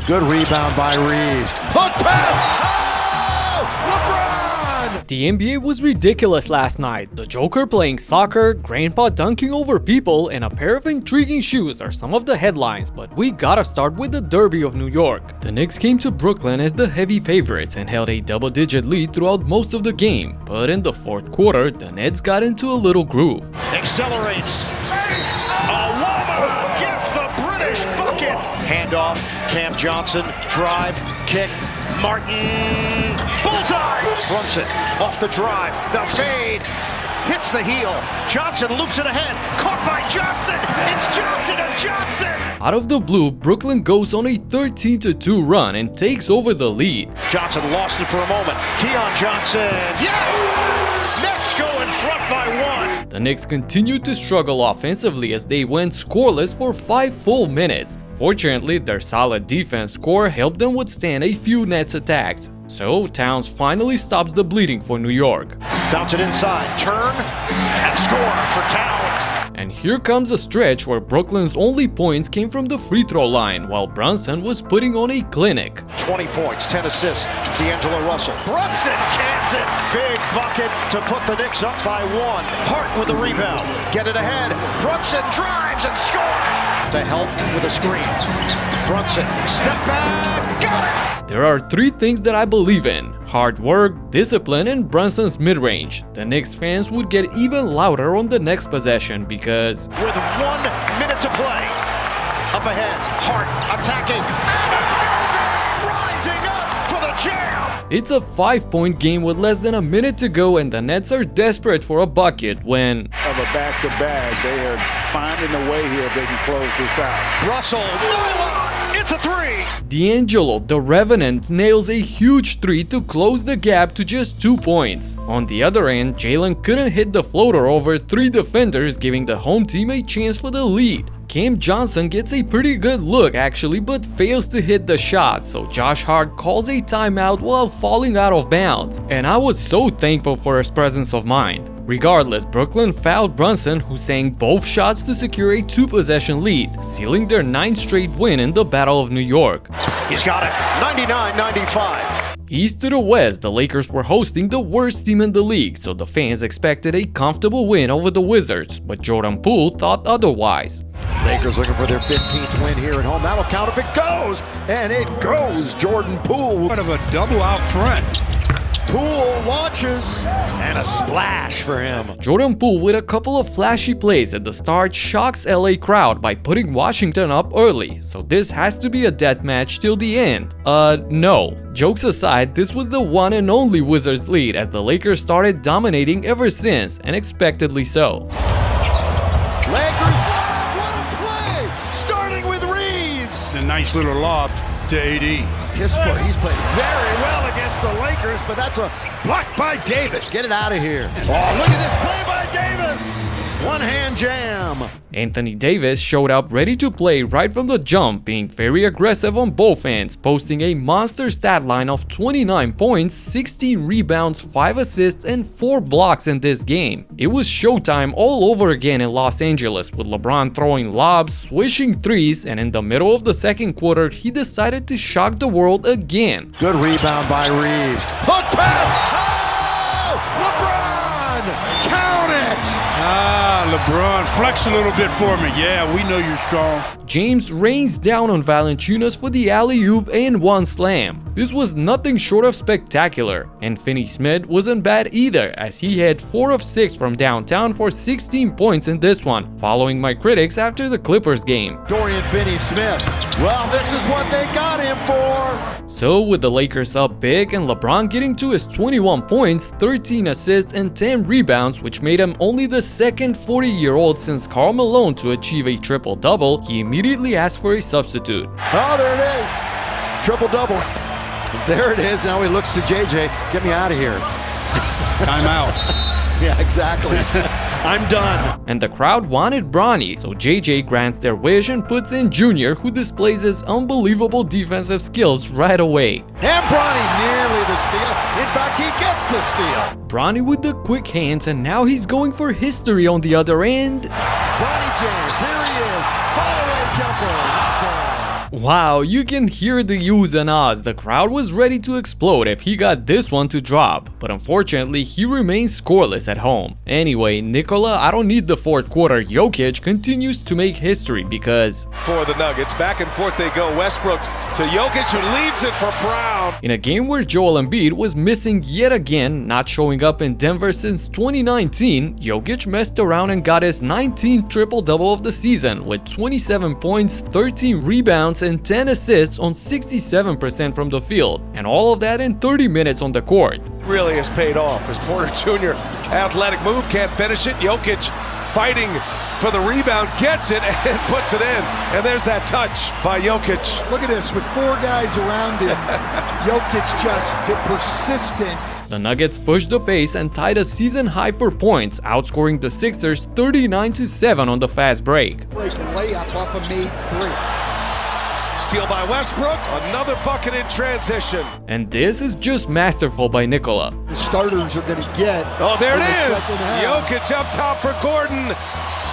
Good rebound by Reeves. Hook pass! Oh! LeBron! The NBA was ridiculous last night. The Joker playing soccer, Grandpa dunking over people, and a pair of intriguing shoes are some of the headlines, but we gotta start with the Derby of New York. The Knicks came to Brooklyn as the heavy favorites and held a double-digit lead throughout most of the game, but in the fourth quarter, the Nets got into a little groove. Accelerates. Awoma gets the British bucket. Handoff, Cam Johnson, drive, kick, Martin, bullseye. Brunson off the drive, the fade, hits the heel. Johnson loops it ahead, caught by Johnson. It's Johnson and Johnson. Out of the blue, Brooklyn goes on a 13-2 run and takes over the lead. Johnson lost it for a moment. Keon Johnson, yes! Nets go in front by one. The Knicks continued to struggle offensively as they went scoreless for 5 full minutes. Fortunately, their solid defense core helped them withstand a few Nets attacks. So, Towns finally stops the bleeding for New York. Bounce it inside, turn, and score for Towns. And here comes a stretch where Brooklyn's only points came from the free throw line, while Brunson was putting on a clinic. 20 points, 10 assists, D'Angelo Russell. Brunson cans it. Big bucket to put the Knicks up by one. Hart with the rebound. Get it ahead. Brunson drives and scores. The help with a screen. Brunson, step back, got it. There are 3 things that I believe in: hard work, discipline, and Brunson's mid-range. The Knicks fans would get even louder on the next possession because with 1 minute to play, up ahead, Hart attacking, rising up for the jam. it's a 5-point game with less than a minute to go, and the Nets are desperate for a bucket when of a back-to-back, they are finding a way here if they can close this out. Russell, it's a 3. D'Angelo, the Revenant, nails a huge 3 to close the gap to just 2 points. On the other end, Jalen couldn't hit the floater over 3 defenders, giving the home team a chance for the lead. Cam Johnson gets a pretty good look actually, but fails to hit the shot, so Josh Hart calls a timeout while falling out of bounds. And I was so thankful for his presence of mind. Regardless, Brooklyn fouled Brunson, who sank both shots to secure a 2-possession lead, sealing their 9th straight win in the Battle of New York. He's got it, 99-95. East to the West, the Lakers were hosting the worst team in the league, so the fans expected a comfortable win over the Wizards, but Jordan Poole thought otherwise. Lakers looking for their 15th win here at home. That'll count if it goes. And it goes. Jordan Poole. Part of a double out front. Poole launches. And a splash for him. Jordan Poole, with a couple of flashy plays at the start, shocks LA crowd by putting Washington up early, so this has to be a death match till the end. No. Jokes aside, this was the one and only Wizards lead, as the Lakers started dominating ever since, and expectedly so. Lakers live. What a play. Starting with Reeves. A nice little lob to AD. Kispert, he's played very well against the Lakers, but that's a block by Davis. Get it out of here. Oh, look at this play by Davis. One-hand jam. Anthony Davis showed up ready to play right from the jump, being very aggressive on both ends, posting a monster stat line of 29 points, 16 rebounds, 5 assists, and 4 blocks in this game. It was showtime all over again in Los Angeles, with LeBron throwing lobs, swishing threes, and in the middle of the second quarter, he decided to shock the world again. Good rebound by Reeves. Hook pass. Oh! LeBron! Count it! LeBron, flex a little bit for me. Yeah, we know you're strong. James rains down on Valanciunas for the alley-oop and 1 slam. This was nothing short of spectacular, and Finney-Smith wasn't bad either, as he had 4 of 6 from downtown for 16 points in this one, following my critics after the Clippers game. Dorian Finney-Smith. Well, this is what they got him for. So, with the Lakers up big and LeBron getting to his 21 points, 13 assists, and 10 rebounds, which made him only the second 40-year-old since Karl Malone to achieve a triple-double, he immediately asked for a substitute. Oh, there it is. Triple-double. There it is. Now he looks to JJ. Get me out of here. Timeout. Yeah, exactly. I'm done. And the crowd wanted Bronny, so JJ grants their wish and puts in Junior, who displays his unbelievable defensive skills right away. And Bronny nearly the steal. In fact, he gets the steal. Bronny with the quick hands, and now he's going for history on the other end. Bronny James, here he is. Follow-away jumper. Not there. Wow, you can hear the oohs and ahs. The crowd was ready to explode if he got this one to drop, but unfortunately he remains scoreless at home. Anyway, Nikola, I don't need the fourth quarter. Jokic continues to make history because for the Nuggets, back and forth they go. Westbrook to Jokic, who leaves it for Brown. in a game where Joel Embiid was missing yet again, not showing up in Denver since 2019, Jokic messed around and got his 19th triple-double of the season with 27 points, 13 rebounds, and 10 assists on 67% from the field, and all of that in 30 minutes on the court. Really has paid off as Porter Jr. athletic move, can't finish it. Jokic fighting for the rebound, gets it and puts it in. And there's that touch by Jokic. Look at this, with four guys around him. Jokic just persistence. The Nuggets pushed the pace and tied a season high for points, outscoring the Sixers 39-7 on the fast break. Break layup off a made three. Steal by Westbrook, another bucket in transition. And this is just masterful by Nikola. The starters are going to get. Oh, there in it the is. second half. Jokic up top for Gordon.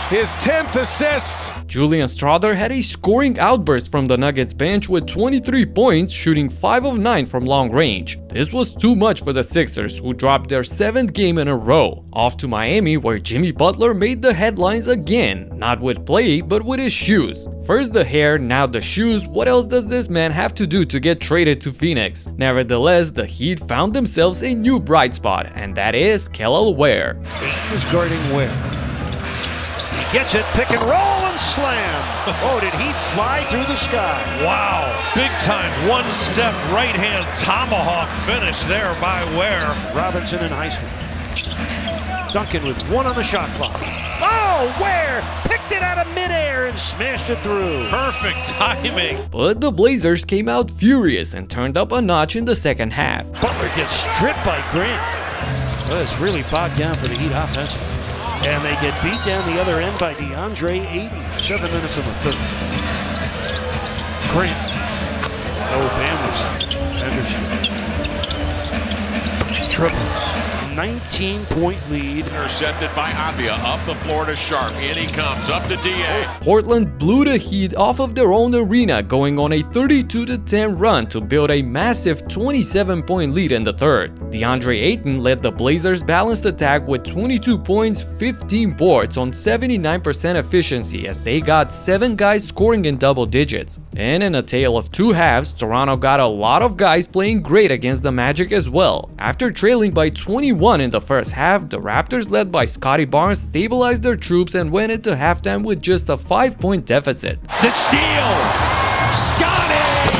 His 10th assist. Julian Strawther had a scoring outburst from the Nuggets bench with 23 points, shooting 5 of 9 from long range. This was too much for the Sixers, who dropped their 7th game in a row. Off to Miami, where Jimmy Butler made the headlines again, not with play, but with his shoes. First the hair, now the shoes. What else does this man have to do to get traded to Phoenix? Nevertheless, the Heat found themselves a new bright spot, and that is Kel'el Ware. Ayton is guarding Ware. He gets it, pick and roll and slam. Oh, did he fly through the sky? Wow, big time one-step right-hand tomahawk finish there by Ware. Robinson and Heisman. Duncan with one on the shot clock. Oh, Ware picked it out of midair and smashed it through. Perfect timing. But the Blazers came out furious and turned up a notch in the second half. Butler gets stripped by Grant. Well, it's really bogged down for the Heat offensively. And they get beat down the other end by DeAndre Ayton. 7 minutes in the third. Grant. Oh, Bam was Anderson. Triples. 19-point lead. Intercepted by Avia, up the floor to Sharp. In he comes, up to DA. Portland blew the Heat off of their own arena, going on a 32-10 run to build a massive 27-point lead in the third. DeAndre Ayton led the Blazers' balanced attack with 22 points, 15 boards on 79% efficiency as they got 7 guys scoring in double digits. And in a tale of two halves, Toronto got a lot of guys playing great against the Magic as well. After trailing by 21 in the first half, the Raptors led by Scottie Barnes stabilized their troops and went into halftime with just a 5-point deficit. The steal. Scottie.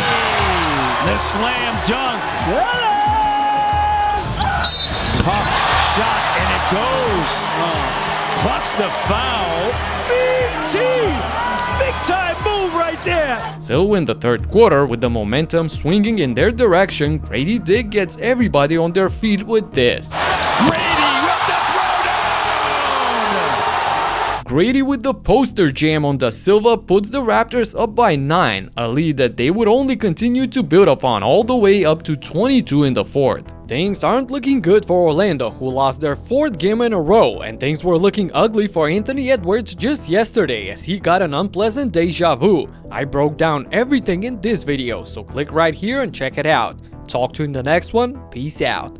The slam dunk. Tough shot and it goes. Plus the foul. BT. Big time move right there. So in the third quarter, with the momentum swinging in their direction, Grady Dick gets everybody on their feet with this. Grady with the throwdown. Grady with the poster jam on Da Silva puts the Raptors up by 9, a lead that they would only continue to build upon all the way up to 22 in the fourth. Things aren't looking good for Orlando, who lost their 4th game in a row, and things were looking ugly for Anthony Edwards just yesterday as he got an unpleasant deja vu. I broke down everything in this video, so click right here and check it out. Talk to you in the next one. Peace out.